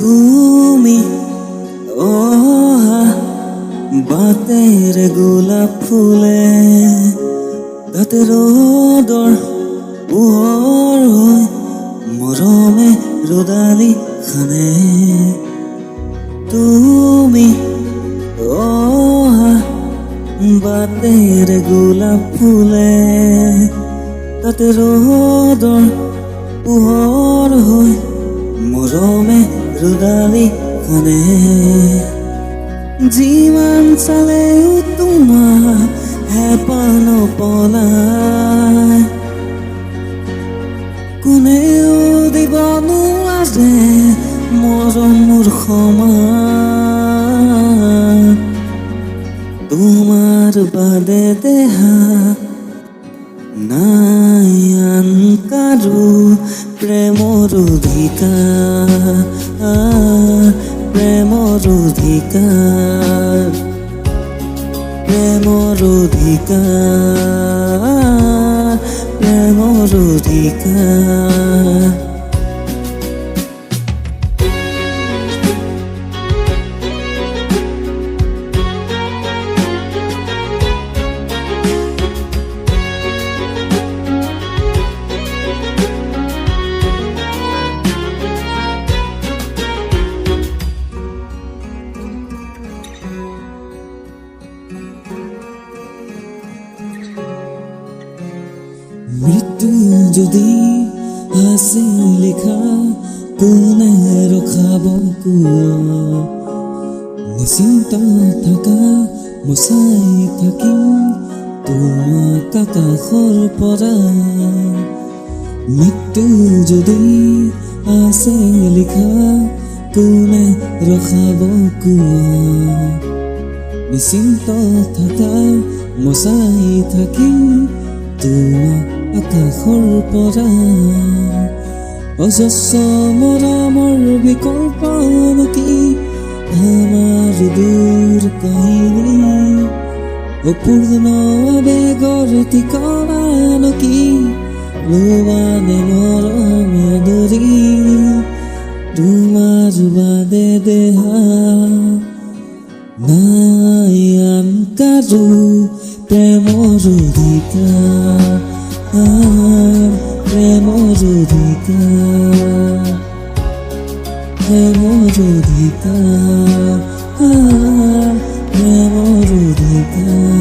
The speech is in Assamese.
তুমি বাটেৰ গোলাপ ফুলে তাতে ৰ'দৰ পোহৰ হৈ মৰমে ৰ'দালি খানে তুমি বাটেৰ গোলাপ ফুলে তাতে ৰ'দৰ পোহৰ হৈ মৰমে ৰ'দালি খানে যিমান চালেও তোমাৰ হেঁপাহ নপলায় কোনেও দিব নোৱাৰে মৰম মোৰ সমান তোমাৰ বাদে দেহা নাই আন কাৰো প্ৰেমৰ অধিকাৰ প্ৰেমৰ অধিকাৰ প্ৰেমৰ অধিকাৰ প্ৰেমৰ অধিকাৰ মৃত্যু যদি আছে লিখা কোনে ৰখাব কোৱা নিশ্চিন্ত থাকা মুচাই থাকিম তোমাক আকাশৰ পৰা মৃত্যু যদি আছে লিখা কোনে ৰখাব কোৱা নিশ্চিন্ত থাকা মুচাই থাকিম তোমাক আকাশৰ পৰা অজস্ৰ মৰমৰ বিকল্প কি আমাৰ দূৰ কাহিনী অপূৰ্ণ আবেগৰ ঠিকনা কি লোৱানে মৰমে ধৰি তোমাৰ বাদে দেহা নাই আন কাৰো প্ৰেমৰ অধিকাৰ প্ৰেমৰ অধিকাৰ প্ৰেমৰ অধিকাৰ প্ৰেমৰ অধিকাৰ